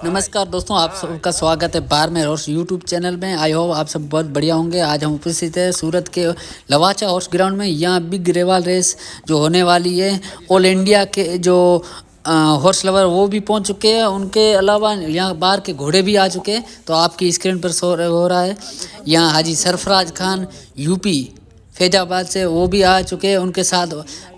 नमस्कार दोस्तों, आप सबका स्वागत है बारहवें हॉर्स यूट्यूब चैनल में। आई होप आप सब बहुत बढ़िया होंगे। आज हम उपस्थित हैं सूरत के लवाचा हॉर्स ग्राउंड में। यहाँ बिग रेवाल रेस जो होने वाली है, ऑल इंडिया के जो हॉर्स लवर वो भी पहुंच चुके हैं। उनके अलावा यहाँ बाहर के घोड़े भी आ चुके हैं। तो आपकी स्क्रीन पर शो हो रहा है, यहाँ हाजी सरफराज खान यूपी फैजाबाद से वो भी आ चुके हैं। उनके साथ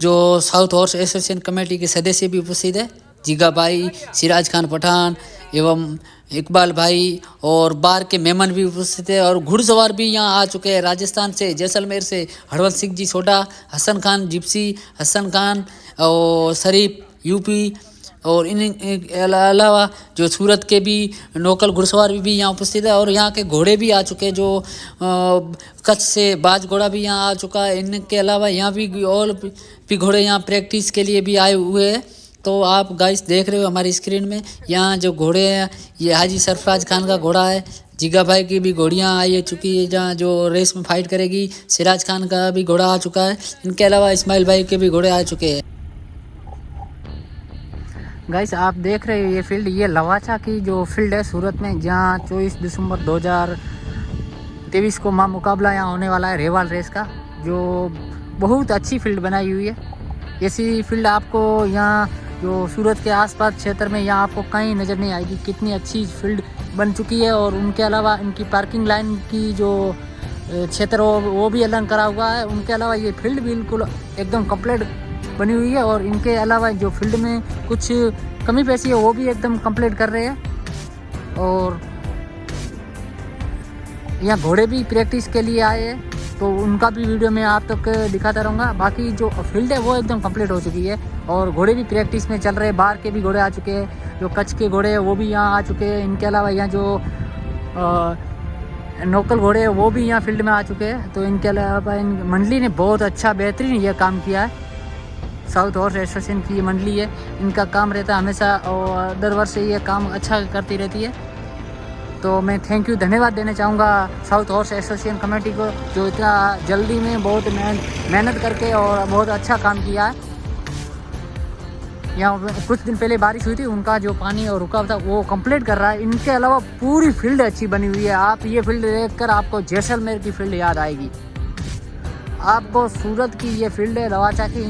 जो साउथ हॉर्स एसोसिएशन कमेटी के सदस्य भी उपस्थित है, जिगा भाई, सिराज खान पठान एवं इकबाल भाई और बार के मेहमान भी उपस्थित है। और घुड़सवार भी यहाँ आ चुके हैं, राजस्थान से, जैसलमेर से हरवल सिंह जी सोडा, हसन खान जिप्सी, हसन खान और शरीफ यूपी। और इन अलावा जो सूरत के भी लोकल घुड़सवार भी यहाँ उपस्थित है। और यहाँ के घोड़े भी आ चुके हैं, जो कच्छ से बाज घोड़ा भी यहाँ आ चुका है। इनके अलावा यहाँ भी और भी घोड़े यहाँ प्रैक्टिस के लिए भी आए हुए हैं। तो आप गाइस देख रहे हो हमारी स्क्रीन में, यहाँ जो घोड़े हैं ये हाजी सरफराज खान का घोड़ा है। जिगा भाई की भी घोड़ियाँ आई चुकी है, जहाँ जो रेस में फाइट करेगी। सिराज खान का भी घोड़ा आ चुका है। इनके अलावा इस्माइल भाई के भी घोड़े आ चुके हैं। गाइस आप देख रहे हो ये फील्ड, ये लवाचा की जो फील्ड है सूरत में, जहाँ 24 दिसंबर 2023 को मुकाबला यहाँ होने वाला है रेवाल रेस का। जो बहुत अच्छी फील्ड बनाई हुई है। ऐसी फील्ड आपको यहाँ जो सूरत के आसपास क्षेत्र में यहाँ आपको कहीं नज़र नहीं आएगी। कितनी अच्छी फील्ड बन चुकी है। और उनके अलावा इनकी पार्किंग लाइन की जो क्षेत्र वो भी अलग करा हुआ है। उनके अलावा ये फील्ड बिल्कुल एकदम कंप्लीट बनी हुई है। और इनके अलावा जो फील्ड में कुछ कमी पेशी है वो भी एकदम कंप्लीट कर रहे हैं। और यहाँ घोड़े भी प्रैक्टिस के लिए आए हैं, तो उनका भी वीडियो मैं आप तक दिखाता रहूँगा। बाकी जो फील्ड है वो एकदम कंप्लीट हो चुकी है और घोड़े भी प्रैक्टिस में चल रहे हैं। बाहर के भी घोड़े आ चुके हैं, जो कच्छ के घोड़े हैं वो भी यहाँ आ चुके हैं। इनके अलावा यहाँ जो लोकल घोड़े हैं वो भी यहाँ फील्ड में आ चुके हैं। तो इनके अलावा इन मंडली ने बहुत अच्छा बेहतरीन ये काम किया है। साउथ हॉर्स एसोसिएशन की ये मंडली है, इनका काम रहता है हमेशा और दर वर्ष ये काम अच्छा करती रहती है। तो मैं थैंक यू, धन्यवाद देना चाहूँगा साउथ हॉर्स एसोसिएशन कमेटी को, जो इतना जल्दी में बहुत मेहनत करके और बहुत अच्छा काम किया है। यहाँ कुछ दिन पहले बारिश हुई थी, उनका जो पानी और रुका था वो कंप्लीट कर रहा है। इनके अलावा पूरी फील्ड अच्छी बनी हुई है। आप ये फील्ड देखकर आपको जैसलमेर की फील्ड याद आएगी। आपको सूरत की ये फील्ड है लवाचा की।